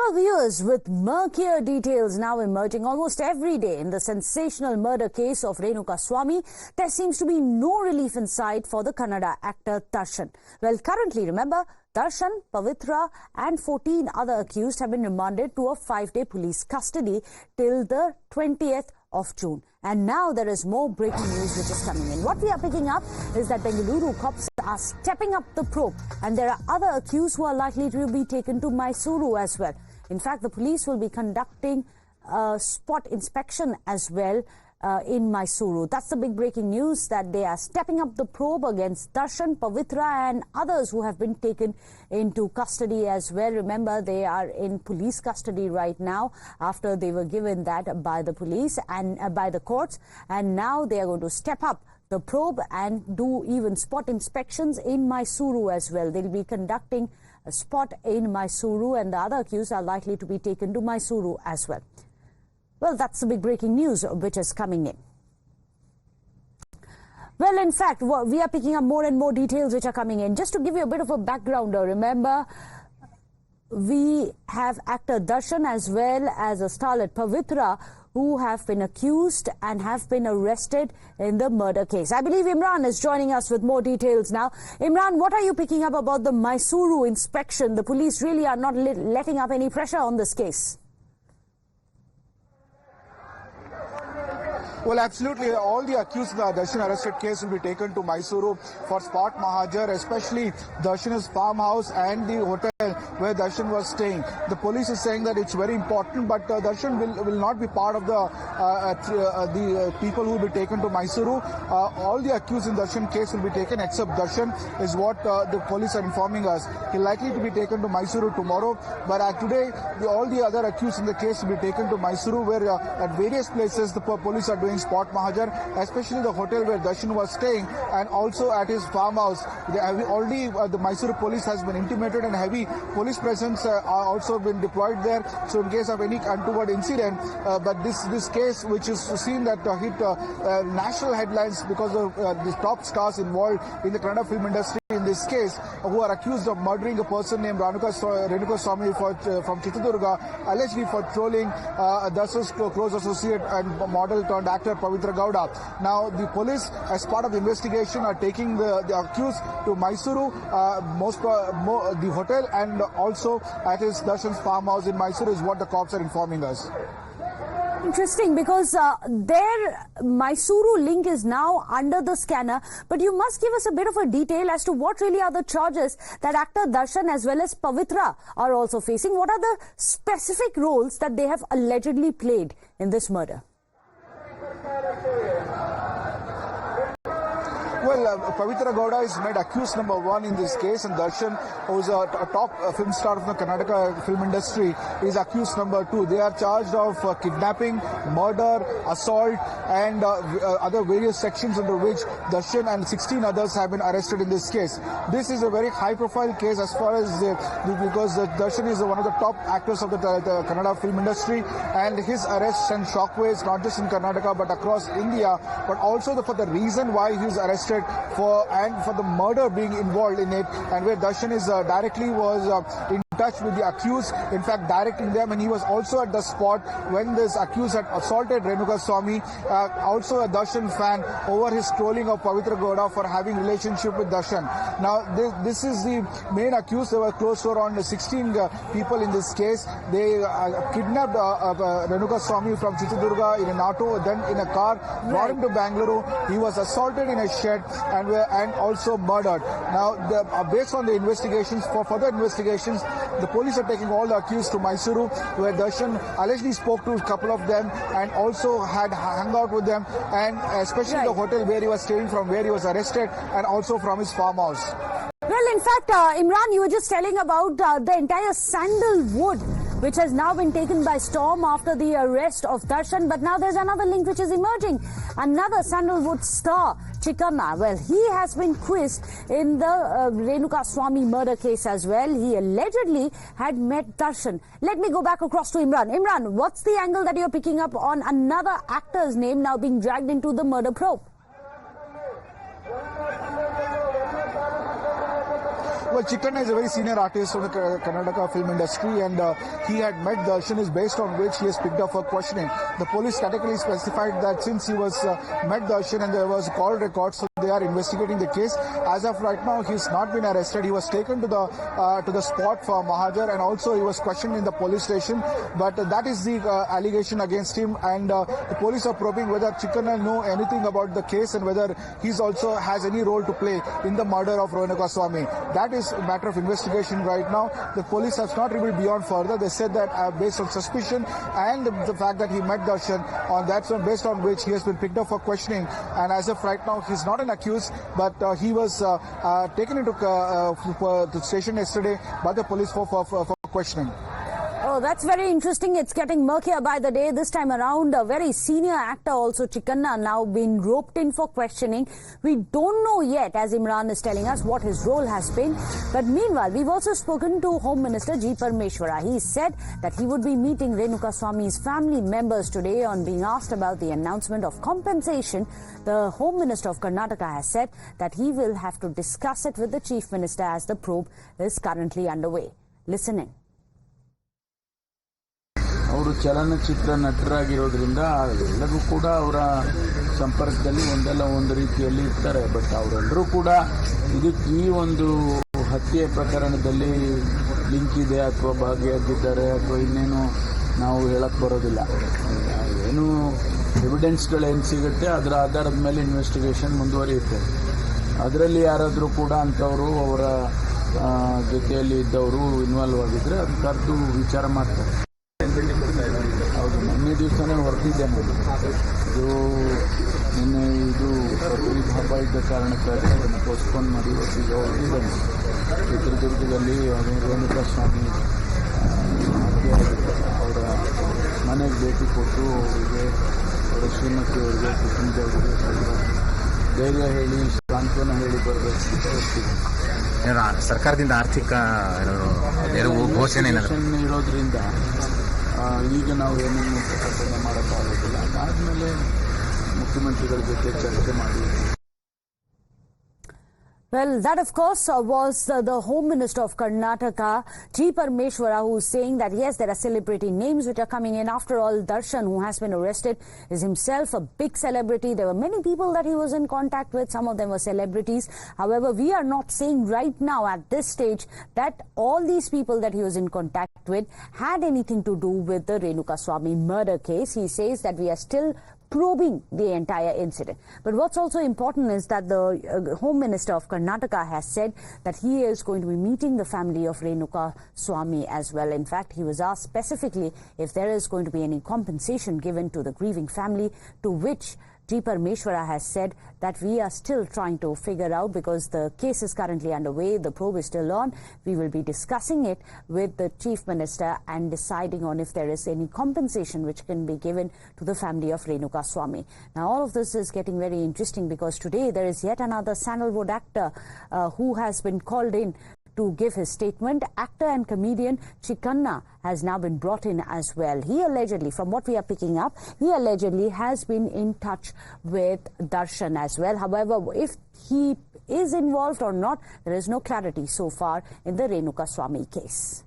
Well, viewers, with murkier details now emerging almost every day in the sensational murder case of Renuka Swami, there seems to be no relief in sight for the Kannada actor Darshan. Well, currently, remember, Darshan, Pavitra and 14 other accused have been remanded to a 5-day police custody till the 20th of June. And now there is more breaking news which is coming in. What we are picking up is that Bengaluru cops are stepping up the probe, and there are other accused who are likely to be taken to Mysuru as well. In fact, the police will be conducting a spot inspection as well in Mysuru. That's the big breaking news, that they are stepping up the probe against Darshan, Pavitra and others who have been taken into custody as well. Remember, they are in police custody right now after they were given that by the police and by the courts, and now they are going to step up the probe and do even spot inspections in Mysuru as well. They'll be conducting a spot in Mysuru, and the other accused are likely to be taken to Mysuru as well. Well, that's the big breaking news which is coming in. Well, in fact, we are picking up more and more details which are coming in. Just to give you a bit of a backgrounder, remember, we have actor Darshan as well as a starlet Pavitra who have been accused and have been arrested in the murder case. I believe Imran is joining us with more details now. Imran, what are you picking up about the Mysuru inspection? The police really are not letting up any pressure on this case. Well, absolutely. All the accused in the Darshan arrested case will be taken to Mysuru for spot mahajar, especially Darshan's farmhouse and the hotel where Darshan was staying. The police is saying that it's very important, but Darshan will not be part of the people who will be taken to Mysuru. All the accused in Darshan case will be taken except Darshan, is what the police are informing us. He's likely to be taken to Mysuru tomorrow, but today all the other accused in the case will be taken to Mysuru, where at various places the police are doing spot mahajar, especially the hotel where Darshan was staying and also at his farmhouse. Already the Mysuru police has been intimated and heavy police presence are also been deployed there. So in case of any untoward incident, but this case, which is seen that hit national headlines because of the top stars involved in the Kannada film industry in this case, who are accused of murdering a person named Renuka Swami from Chitradurga, allegedly for trolling Darshan's close associate and model turned actor Pavitra Gowda. Now the police, as part of the investigation, are taking the accused to Mysuru, the hotel, and also at his Darshan's farmhouse in Mysuru, is what the cops are informing us. Interesting, because their Mysuru link is now under the scanner, but you must give us a bit of a detail as to what really are the charges that actor Darshan as well as Pavitra are also facing. What are the specific roles that they have allegedly played in this murder? Well, Pavitra Gowda is made accused number 1 in this case, and Darshan, who is a top film star of the Karnataka film industry, is accused number 2. They are charged of kidnapping, murder, assault, and other various sections under which Darshan and 16 others have been arrested in this case. This is a very high-profile case as far as because Darshan is one of the top actors of the Kannada film industry, and his arrest sent shockwaves not just in Karnataka but across India, but also for the reason why he is arrested for the murder being involved in it, and where Darshan is directly was in touch with the accused, in fact directing them, and he was also at the spot when this accused had assaulted Renuka Swami, also a Darshan fan, over his trolling of Pavitra Gowda for having relationship with Darshan. Now this is the main accused. They were close to around 16 people in this case. They kidnapped Renuka Swami from Chitradurga in an auto, then in a car, brought him to Bengaluru. He was assaulted in a shed and also murdered. Now based on the investigations, for further investigations, the police are taking all the accused to Mysuru, where Darshan allegedly spoke to a couple of them and also had hung out with them, and especially the hotel where he was staying, from where he was arrested, and also from his farmhouse. Well, in fact, Imran, you were just telling about the entire sandalwood, which has now been taken by storm after the arrest of Darshan. But now there's another link which is emerging. Another sandalwood star, Chikanna. Well, he has been quizzed in the Renuka Swami murder case as well. He allegedly had met Darshan. Let me go back across to Imran. Imran, what's the angle that you're picking up on another actor's name now being dragged into the murder probe? Well, Chikkanna is a very senior artist from the Karnataka film industry, and he had met Darshan, is based on which he has picked up for questioning. The police categorically specified that since he was met Darshan and there was call records, so they are investigating the case. As of right now, he's not been arrested. He was taken to the spot for Mahajar, and also he was questioned in the police station. But that is the allegation against him, and the police are probing whether Chikkanna know anything about the case and whether he's also has any role to play in the murder of Renuka Swami. That is a matter of investigation right now. The police has not revealed beyond further. They said that based on suspicion and the fact that he met Darshan, on that one, based on which he has been picked up for questioning. And as of right now, he's not an accused, but he was taken into the station yesterday by the police for questioning. Oh, that's very interesting. It's getting murkier by the day. This time around, a very senior actor, also Chikkanna, now been roped in for questioning. We don't know yet, as Imran is telling us, what his role has been. But meanwhile, we've also spoken to Home Minister G. Parameswara. He said that he would be meeting Renuka Swami's family members today. On being asked about the announcement of compensation, the Home Minister of Karnataka has said that he will have to discuss it with the Chief Minister as the probe is currently underway. Listening. ಅವರು ಚಲನಚಿತ್ರ ನಟರಾಗಿರೋದ್ರಿಂದ ಎಲ್ಲರೂ ಕೂಡ ಅವರ ಸಂಪರ್ಕದಲ್ಲಿ ಒಂದಲ್ಲ ಒಂದು ರೀತಿಯಲ್ಲಿ ಇರ್ತಾರೆ. ಬಟ್ ಅವರೆಲ್ಲರೂ ಕೂಡ ಇದಕ್ಕೆ ಈ ಒಂದು ಹತ್ಯೆ ಪ್ರಕರಣದಲ್ಲಿ ಲಿಂಕ್ ಇದೆ ಅಥವಾ ಭಾಗಿಯಾಗಿದ್ದಾರೆ ಅಥವಾ ಇನ್ನೇನು ನಾವು ಹೇಳಕ್ಕೆ ಬರೋದಿಲ್ಲ. ಏನು ಎವಿಡೆನ್ಸ್ಗಳೇನು ಸಿಗುತ್ತೆ ಅದರ ಆಧಾರದ ಮೇಲೆ ಇನ್ವೆಸ್ಟಿಗೇಷನ್ ಮುಂದುವರಿಯುತ್ತೆ. ಅದರಲ್ಲಿ ಯಾರಾದರೂ ಕೂಡ ಅಂಥವರು ಅವರ ಜೊತೆಯಲ್ಲಿ ಇದ್ದವರು ಇನ್ವಾಲ್ವ್ ಆಗಿದ್ದರೆ ಅದು ಕರೆದು ವಿಚಾರ ಮಾಡ್ತಾರೆ. ಹೌದು, ಮೊನ್ನೆ ದಿವಸನೇ ಹೊರಟಿದ್ದೇನೆ. ಇದು ನಿನ್ನೆ ಇದು ಬಕ್ರೀದ್ ಹಬ್ಬ ಇದ್ದ ಕಾರಣಕ್ಕಾಗಿ ಅದನ್ನು ಪೋಸ್ಟ್ಪೋನ್ ಮಾಡಿ ಈಗ ಹೊರಟಿದ್ದೇನೆ. ಚಿತ್ರದುರ್ಗದಲ್ಲಿ ರೇಣುಕಾ ಸ್ವಾಮಿ ಅವರ ಮನೆಗೆ ಭೇಟಿ ಕೊಟ್ಟು ಅವರಿಗೆ ಅವರ ಶ್ರೀಮತಿಯವರಿಗೆ ಕುಟುಂಬದವರಿಗೆ ಧೈರ್ಯ ಹೇಳಿ ಸಾಂತ್ವನ ಹೇಳಿ ಬರಬೇಕು ಹೋಗ್ತೀವಿ. ಸರ್ಕಾರದಿಂದ ಆರ್ಥಿಕ ಘೋಷಣೆ ಇರೋದ್ರಿಂದ ಈಗ ನಾವು ಏನೇನು ಪ್ರಕಟಣೆ ಮಾಡೋಕ್ಕಾಗೋದಿಲ್ಲ. ಅದಾದಮೇಲೆ ಮುಖ್ಯಮಂತ್ರಿಗಳ ಜೊತೆ ಚರ್ಚೆ ಮಾಡಿ. Well, that of course was the Home Minister of Karnataka, G. Parameswara, who is saying that yes, there are celebrity names which are coming in. After all, Darshan, who has been arrested, is himself a big celebrity. There were many people that he was in contact with. Some of them were celebrities. However, we are not saying right now at this stage that all these people that he was in contact with had anything to do with the Renuka Swami murder case. He says that we are still probing the entire incident. But what's also important is that the Home Minister of Karnataka has said that he is going to be meeting the family of Renuka Swami as well. In fact, he was asked specifically if there is going to be any compensation given to the grieving family, to which G. Parameswara has said that we are still trying to figure out, because the case is currently underway, the probe is still on. We will be discussing it with the Chief Minister and deciding on if there is any compensation which can be given to the family of Renuka Swami. Now, all of this is getting very interesting because today there is yet another Sandalwood actor who has been called in to give his statement. Actor and comedian Chikkanna has now been brought in as well. He allegedly, from what we are picking up, he allegedly has been in touch with Darshan as well. However, if he is involved or not, there is no clarity so far in the Renuka Swami case.